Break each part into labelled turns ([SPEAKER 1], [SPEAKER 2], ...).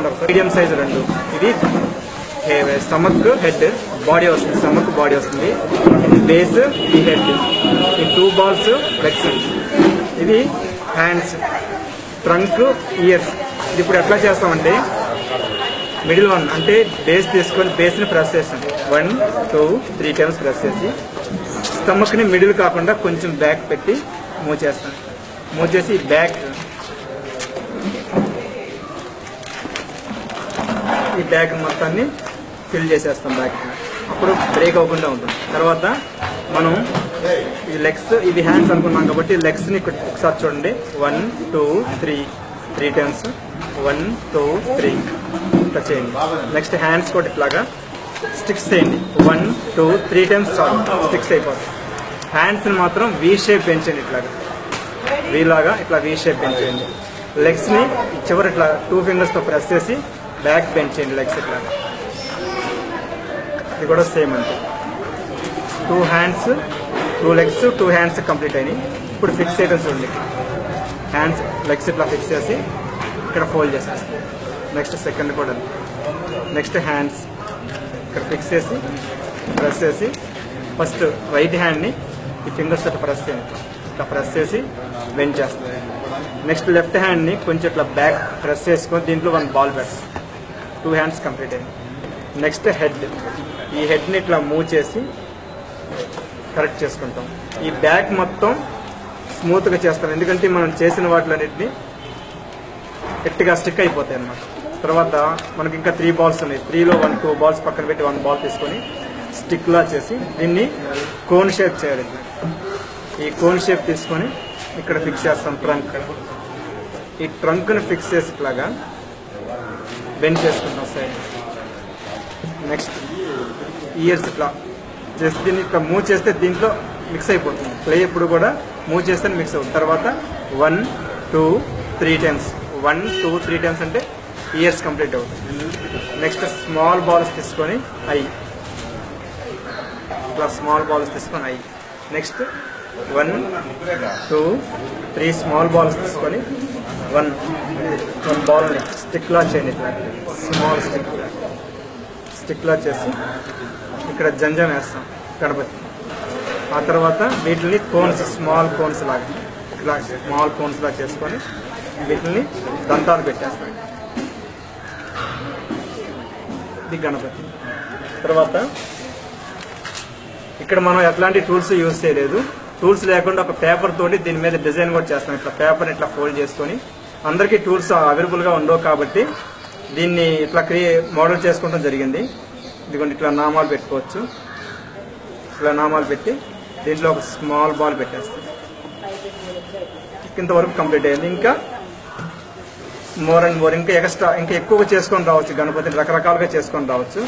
[SPEAKER 1] చూడండి ఒకసారి. Medium size 2. ఇది స్టమక్ హెడ్ బాడీ వస్తుంది, స్టమక్ బాడీ వస్తుంది. ఇది బేస్, ఇది హెడ్. ఈ 2 balls లెగ్స్. ఇది హ్యాండ్స్, ట్రంక్, ఇయర్స్. ఇది ఇప్పుడు ఎట్లా చేస్తామంటే మిడిల్ 1 అంటే బేస్ తీసుకొని బేస్ని ప్రెస్ చేస్తాం. 1 2 3 times ప్రెస్ చేసి స్టమక్ని మిడిల్ కాకుండా కొంచెం బ్యాక్ పెట్టి మూవ్ చేస్తాం. మూవ్ చేసి ఈ బ్యాక్ మొత్తాన్ని ఫిల్ చేసేస్తాం బ్యాక్. అప్పుడు బ్రేక్ అవ్వకుండా ఉంటుంది. తర్వాత మనం ఇది లెగ్స్, ఇది హ్యాండ్స్ అనుకున్నాం కాబట్టి లెగ్స్ని ఒకసారి చూడండి. 1 2 3 times 1 2 3 ఇట్లా చేయండి. నెక్స్ట్ హ్యాండ్స్ కూడా ఇట్లాగా స్టిక్స్ చేయండి. 1 2 3 times చాలు, స్టిక్స్ అయిపోతుంది. హ్యాండ్స్ని మాత్రం వీ షేప్ పెంచండి, ఇట్లాగా వీలాగా ఇట్లా వీ షేప్ పెంచేయండి. లెగ్స్ని చివరి ఇట్లా 2 fingersతో ప్రెస్ చేసి బ్యాక్ పెంచేయండి. లెగ్స్ ఇట్లా, ఇది కూడా సేమ్ అంతే. 2 hands 2 legs 2 hands కంప్లీట్ అయినాయి. ఇప్పుడు ఫిక్స్ చేయడం చూడండి. హ్యాండ్స్ లెగ్స్ ఇట్లా ఫిక్స్ చేసి ఇక్కడ ఫోల్డ్ చేసేస్తాం. నెక్స్ట్ సెకండ్ కూడా నెక్స్ట్ హ్యాండ్స్ ఇక్కడ ఫిక్స్ చేసి ప్రెస్ చేసి ఫస్ట్ రైట్ హ్యాండ్ని ఈ ఫింగర్స్ ఇట్లా ప్రెస్ చేయండి. ఇట్లా ప్రెస్ చేసి బెండ్ చేస్తాం. నెక్స్ట్ లెఫ్ట్ హ్యాండ్ని కొంచెం ఇట్లా బ్యాక్ ప్రెస్ చేసుకొని దీంట్లో 1 ball పెడతాం. 2 hands కంప్లీట్ అయింది. నెక్స్ట్ హెడ్, ఈ హెడ్ని ఇట్లా మూవ్ చేసి కరెక్ట్ చేసుకుంటాం. ఈ బ్యాక్ మొత్తం స్మూత్గా చేస్తాం, ఎందుకంటే మనం చేసిన వాటిలన్నింటినీ గట్టిగా స్టిక్ అయిపోతాయి అన్నమాట. తర్వాత మనకి ఇంకా 3 balls ఉన్నాయి. 3లో 2 balls పక్కన పెట్టి 1 ball తీసుకొని స్టిక్లా చేసి దీన్ని కోన్ షేప్ చేయాలి. ఈ కోన్ షేప్ తీసుకొని ఇక్కడ ఫిక్స్ చేస్తాం ట్రంక్. ఈ ట్రంక్ని ఫిక్స్ చేసి ఇట్లాగా బెండ్ చేసుకుంటాం సైడ్. నెక్స్ట్ ఇయర్స్ ఇట్లా చేసి దీన్ని ఇట్లా మూవ్ చేస్తే దీంట్లో మిక్స్ అయిపోతుంది. ప్లే ఎప్పుడు కూడా మూవ్ చేస్తే మిక్స్ అవుతుంది. తర్వాత 1 2 3 times 1 2 3 times అంటే ఇయర్స్ కంప్లీట్ అవుతుంది. నెక్స్ట్ స్మాల్ బాల్స్ తీసుకొని ఇట్లా స్మాల్ బాల్స్ తీసుకొని నెక్స్ట్ 1 2 3 స్మాల్ బాల్స్ తీసుకొని 1 బాల్ని స్టిక్లా చేయండి. ఇట్లా స్మాల్ స్టిక్లా చేసి ఇక్కడ జంజం వేస్తాం గణపతి. ఆ తర్వాత వీటిని కోన్స్, స్మాల్ కోన్స్ లాగా ఇట్లా స్మాల్ కోన్స్ లాగా చేసుకొని వీటిని దంతాలు పెట్టేస్తాం. ఇది గణపతి. తర్వాత ఇక్కడ మనం ఎట్లాంటి టూల్స్ యూజ్ చేయలేదు. టూల్స్ లేకుండా ఒక పేపర్ తోటి దీని మీద డిజైన్ కూడా చేస్తాం. ఇట్లా పేపర్ ఇట్లా ఫోల్డ్ చేసుకొని, అందరికీ టూల్స్ అవైలబుల్గా ఉండవు కాబట్టి దీన్ని ఇట్లా మోడల్ చేసుకోవడం జరిగింది. ఇదిగోండి ఇట్లా నామాలు పెట్టుకోవచ్చు. ఇట్లా నామాలు పెట్టి దీంట్లో ఒక స్మాల్ బాల్ పెట్టేస్తాం. ఇంతవరకు కంప్లీట్ అయింది. ఇంకా మోర్ అండ్ మోర్ ఇంకా ఎక్స్ట్రా ఇంకా ఎక్కువగా చేసుకొని రావచ్చు. గణపతిని రకరకాలుగా చేసుకొని రావచ్చు.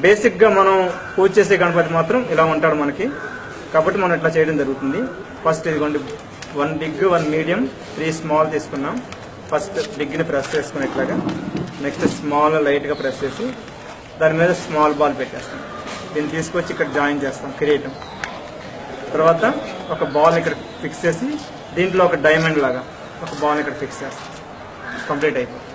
[SPEAKER 1] బేసిక్గా మనం పూజ చేసే గణపతి మాత్రం ఇలా ఉంటాడు మనకి, కాబట్టి మనం ఇట్లా చేయడం జరుగుతుంది. ఫస్ట్ ఇదిగోండి 1 big 1 medium 3 small తీసుకున్నాం. ఫస్ట్ బిగ్ని ప్రెస్ చేసుకుని ఇట్లాగా, నెక్స్ట్ స్మాల్ లైట్గా ప్రెస్ చేసి దాని మీద స్మాల్ బాల్ పెట్టేస్తాం. దీన్ని తీసుకొచ్చి ఇక్కడ జాయిన్ చేస్తాం కిరీటం. తర్వాత ఒక బాల్ ఇక్కడ ఫిక్స్ చేసి దీంట్లో ఒక డైమండ్ లాగా ఒక బాల్ ఇక్కడ ఫిక్స్ చేస్తాం. కంప్లీట్ అయిపోతుంది.